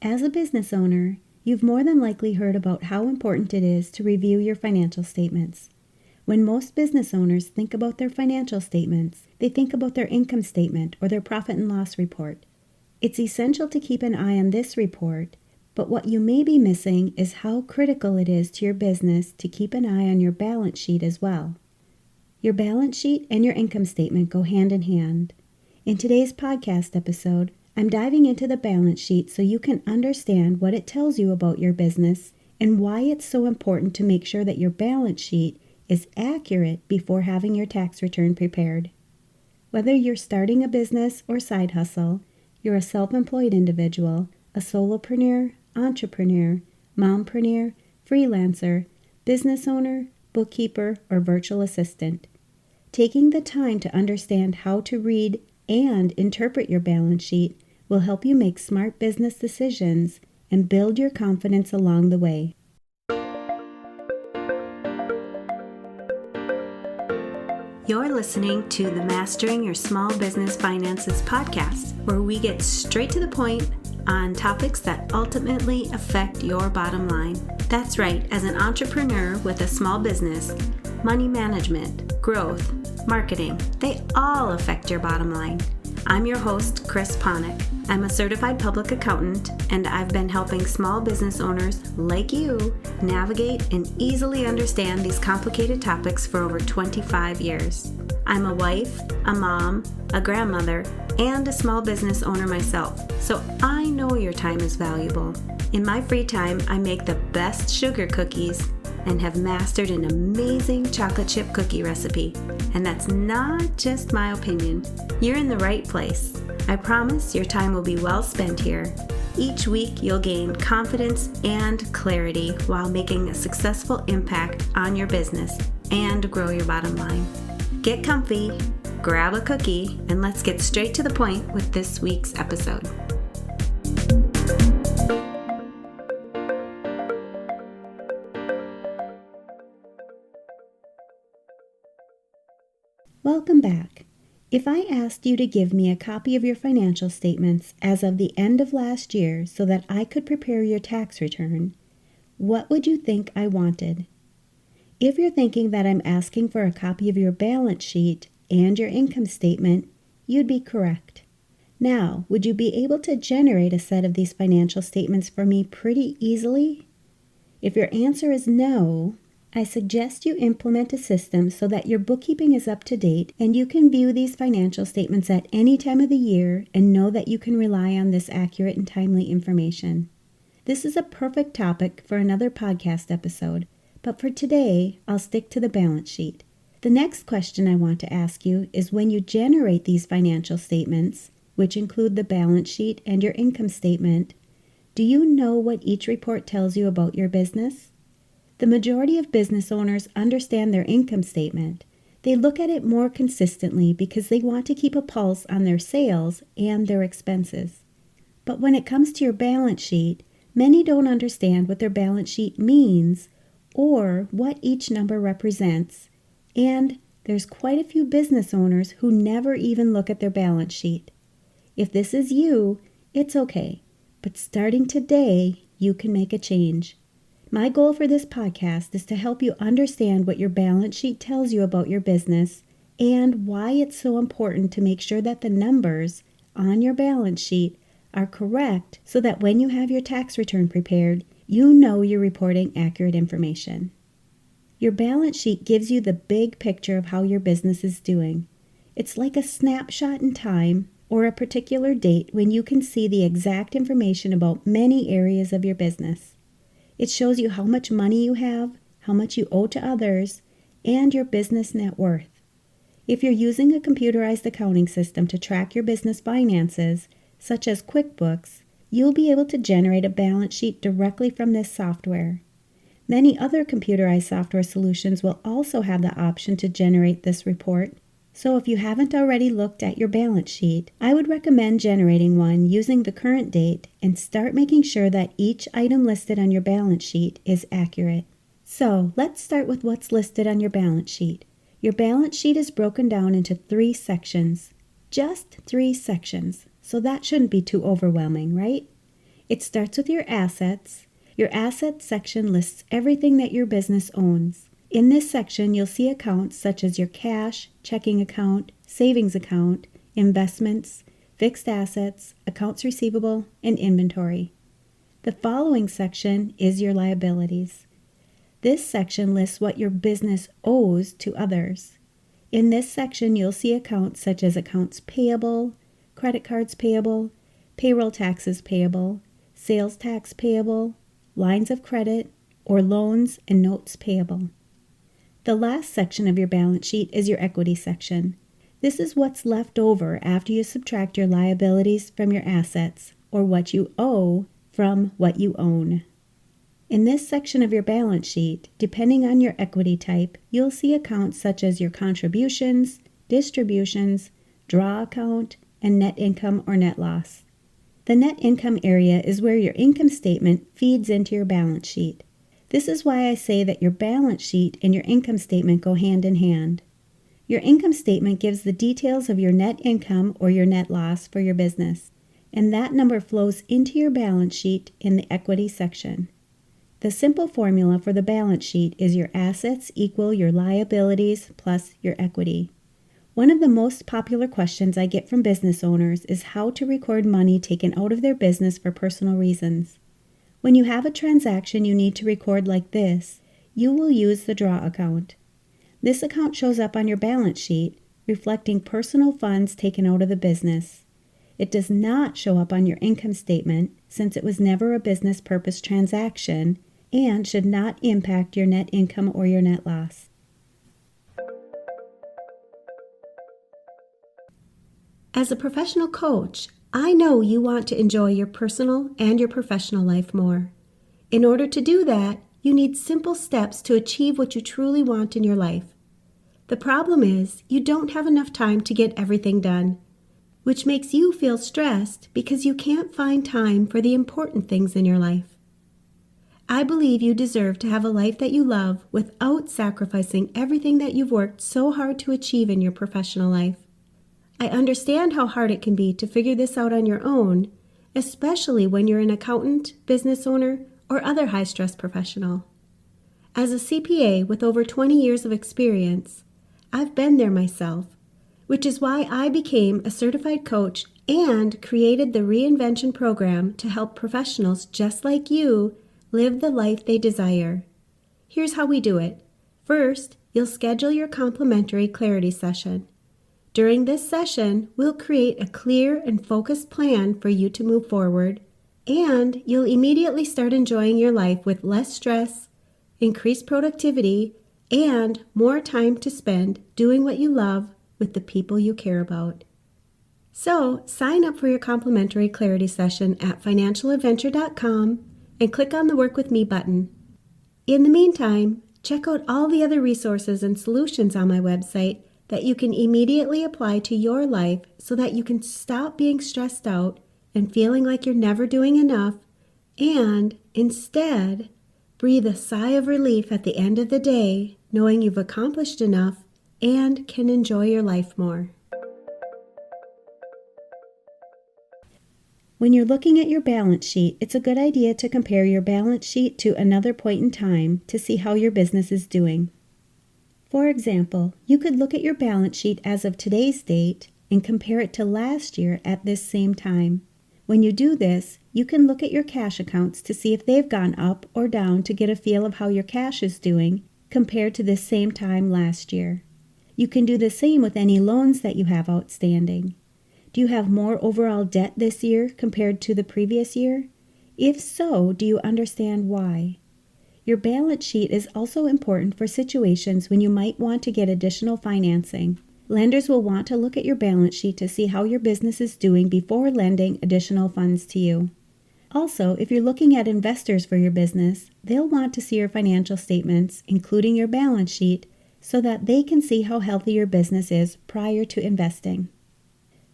As a business owner, you've more than likely heard about how important it is to review your financial statements. When most business owners think about their financial statements, they think about their income statement or their profit and loss report. It's essential to keep an eye on this report, but what you may be missing is how critical it is to your business to keep an eye on your balance sheet as well. Your balance sheet and your income statement go hand in hand. In today's podcast episode, I'm diving into the balance sheet so you can understand what it tells you about your business and why it's so important to make sure that your balance sheet is accurate before having your tax return prepared. Whether you're starting a business or side hustle, you're a self-employed individual, a solopreneur, entrepreneur, mompreneur, freelancer, business owner, bookkeeper, or virtual assistant. Taking the time to understand how to read and interpret your balance sheet will help you make smart business decisions and build your confidence along the way. You're listening to the Mastering Your Small Business Finances podcast, where we get straight to the point on topics that ultimately affect your bottom line. That's right, as an entrepreneur with a small business, money management, growth, marketing, they all affect your bottom line. I'm your host, Chris Ponick. I'm a certified public accountant, and I've been helping small business owners like you navigate and easily understand these complicated topics for over 25 years. I'm a wife, a mom, a grandmother, and a small business owner myself, so I know your time is valuable. In my free time, I make the best sugar cookies and have mastered an amazing chocolate chip cookie recipe. And that's not just my opinion. You're in the right place. I promise your time will be well spent here. Each week, you'll gain confidence and clarity while making a successful impact on your business and grow your bottom line. Get comfy, grab a cookie, and let's get straight to the point with this week's episode. Welcome back. If I asked you to give me a copy of your financial statements as of the end of last year so that I could prepare your tax return, what would you think I wanted? If you're thinking that I'm asking for a copy of your balance sheet and your income statement, you'd be correct. Now, would you be able to generate a set of these financial statements for me pretty easily? If your answer is no, I suggest you implement a system so that your bookkeeping is up to date and you can view these financial statements at any time of the year and know that you can rely on this accurate and timely information. This is a perfect topic for another podcast episode, but for today, I'll stick to the balance sheet. The next question I want to ask you is when you generate these financial statements, which include the balance sheet and your income statement, do you know what each report tells you about your business? The majority of business owners understand their income statement. They look at it more consistently because they want to keep a pulse on their sales and their expenses. But when it comes to your balance sheet, many don't understand what their balance sheet means or what each number represents, and there's quite a few business owners who never even look at their balance sheet. If this is you, it's okay, but starting today, you can make a change. My goal for this podcast is to help you understand what your balance sheet tells you about your business and why it's so important to make sure that the numbers on your balance sheet are correct so that when you have your tax return prepared, you know you're reporting accurate information. Your balance sheet gives you the big picture of how your business is doing. It's like a snapshot in time or a particular date when you can see the exact information about many areas of your business. It shows you how much money you have, how much you owe to others, and your business net worth. If you're using a computerized accounting system to track your business finances, such as QuickBooks, you'll be able to generate a balance sheet directly from this software. Many other computerized software solutions will also have the option to generate this report. So if you haven't already looked at your balance sheet, I would recommend generating one using the current date and start making sure that each item listed on your balance sheet is accurate. So let's start with what's listed on your balance sheet. Your balance sheet is broken down into 3 sections. Just 3 sections, so that shouldn't be too overwhelming, right? It starts with your assets. Your assets section lists everything that your business owns. In this section, you'll see accounts such as your cash, checking account, savings account, investments, fixed assets, accounts receivable, and inventory. The following section is your liabilities. This section lists what your business owes to others. In this section, you'll see accounts such as accounts payable, credit cards payable, payroll taxes payable, sales tax payable, lines of credit, or loans and notes payable. The last section of your balance sheet is your equity section. This is what's left over after you subtract your liabilities from your assets, or what you owe from what you own. In this section of your balance sheet, depending on your equity type, you'll see accounts such as your contributions, distributions, draw account, and net income or net loss. The net income area is where your income statement feeds into your balance sheet. This is why I say that your balance sheet and your income statement go hand in hand. Your income statement gives the details of your net income or your net loss for your business, and that number flows into your balance sheet in the equity section. The simple formula for the balance sheet is your assets equal your liabilities plus your equity. One of the most popular questions I get from business owners is how to record money taken out of their business for personal reasons. When you have a transaction you need to record like this, you will use the draw account. This account shows up on your balance sheet, reflecting personal funds taken out of the business. It does not show up on your income statement since it was never a business purpose transaction and should not impact your net income or your net loss. As a professional coach, I know you want to enjoy your personal and your professional life more. In order to do that, you need simple steps to achieve what you truly want in your life. The problem is you don't have enough time to get everything done, which makes you feel stressed because you can't find time for the important things in your life. I believe you deserve to have a life that you love without sacrificing everything that you've worked so hard to achieve in your professional life. I understand how hard it can be to figure this out on your own, especially when you're an accountant, business owner, or other high-stress professional. As a CPA with over 20 years of experience, I've been there myself, which is why I became a certified coach and created the Reinvention program to help professionals just like you live the life they desire. Here's how we do it. First, you'll schedule your complimentary clarity session. During this session, we'll create a clear and focused plan for you to move forward, and you'll immediately start enjoying your life with less stress, increased productivity, and more time to spend doing what you love with the people you care about. So, sign up for your complimentary clarity session at financialadventure.com and click on the Work With Me button. In the meantime, check out all the other resources and solutions on my website that you can immediately apply to your life so that you can stop being stressed out and feeling like you're never doing enough, and instead breathe a sigh of relief at the end of the day knowing you've accomplished enough and can enjoy your life more. When you're looking at your balance sheet, it's a good idea to compare your balance sheet to another point in time to see how your business is doing. For example, you could look at your balance sheet as of today's date and compare it to last year at this same time. When you do this, you can look at your cash accounts to see if they've gone up or down to get a feel of how your cash is doing compared to this same time last year. You can do the same with any loans that you have outstanding. Do you have more overall debt this year compared to the previous year? If so, do you understand why? Your balance sheet is also important for situations when you might want to get additional financing. Lenders will want to look at your balance sheet to see how your business is doing before lending additional funds to you. Also, if you're looking at investors for your business, they'll want to see your financial statements, including your balance sheet, so that they can see how healthy your business is prior to investing.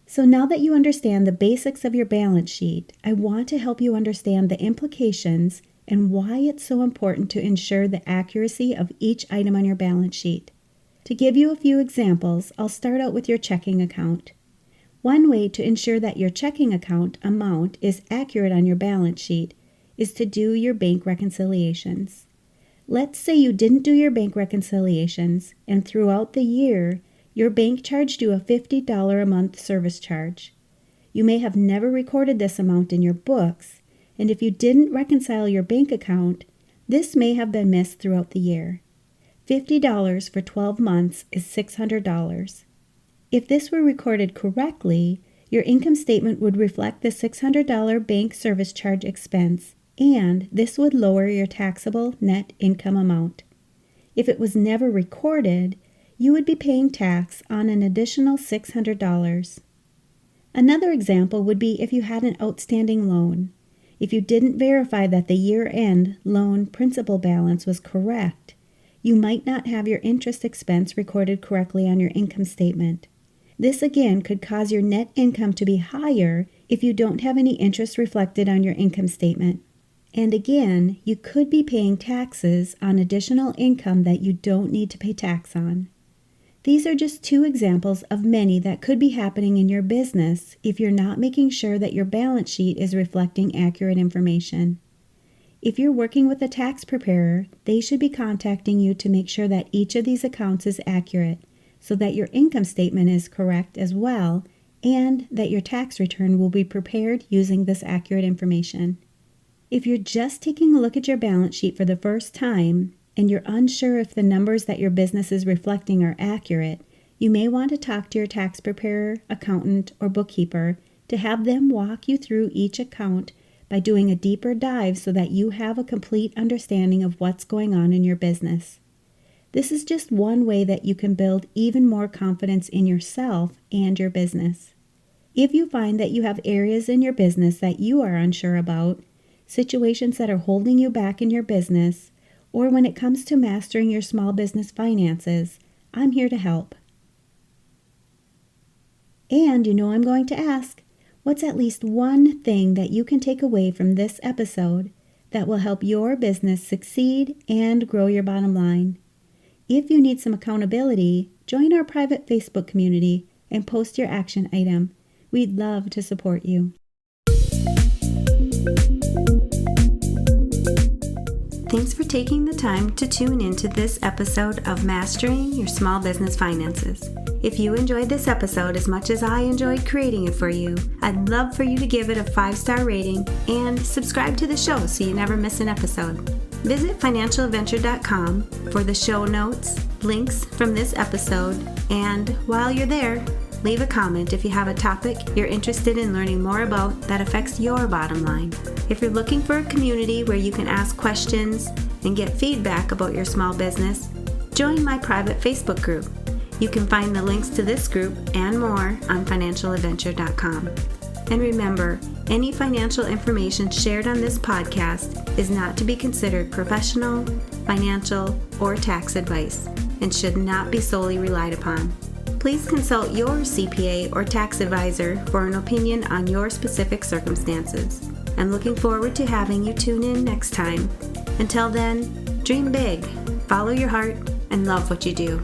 So now that you understand the basics of your balance sheet, I want to help you understand the implications and why it's so important to ensure the accuracy of each item on your balance sheet. To give you a few examples, I'll start out with your checking account. One way to ensure that your checking account amount is accurate on your balance sheet is to do your bank reconciliations. Let's say you didn't do your bank reconciliations, and throughout the year, your bank charged you a $50 a month service charge. You may have never recorded this amount in your books, and if you didn't reconcile your bank account, this may have been missed throughout the year. $50 for 12 months is $600. If this were recorded correctly, your income statement would reflect the $600 bank service charge expense, and this would lower your taxable net income amount. If it was never recorded, you would be paying tax on an additional $600. Another example would be if you had an outstanding loan. If you didn't verify that the year-end loan principal balance was correct, you might not have your interest expense recorded correctly on your income statement. This again could cause your net income to be higher if you don't have any interest reflected on your income statement. And again, you could be paying taxes on additional income that you don't need to pay tax on. These are just two examples of many that could be happening in your business if you're not making sure that your balance sheet is reflecting accurate information. If you're working with a tax preparer, they should be contacting you to make sure that each of these accounts is accurate so that your income statement is correct as well and that your tax return will be prepared using this accurate information. If you're just taking a look at your balance sheet for the first time and you're unsure if the numbers that your business is reflecting are accurate, you may want to talk to your tax preparer, accountant, or bookkeeper to have them walk you through each account by doing a deeper dive so that you have a complete understanding of what's going on in your business. This is just one way that you can build even more confidence in yourself and your business. If you find that you have areas in your business that you are unsure about, situations that are holding you back in your business, or when it comes to mastering your small business finances, I'm here to help. And I'm going to ask, what's at least one thing that you can take away from this episode that will help your business succeed and grow your bottom line? If you need some accountability, join our private Facebook community and post your action item. We'd love to support you. Thanks for taking the time to tune into this episode of Mastering Your Small Business Finances. If you enjoyed this episode as much as I enjoyed creating it for you, I'd love for you to give it a 5-star rating and subscribe to the show so you never miss an episode. Visit financialadventure.com for the show notes, links from this episode, and while you're there, leave a comment if you have a topic you're interested in learning more about that affects your bottom line. If you're looking for a community where you can ask questions and get feedback about your small business, join my private Facebook group. You can find the links to this group and more on financialadventure.com. And remember, any financial information shared on this podcast is not to be considered professional, financial, or tax advice and should not be solely relied upon. Please consult your CPA or tax advisor for an opinion on your specific circumstances. I'm looking forward to having you tune in next time. Until then, dream big, follow your heart, and love what you do.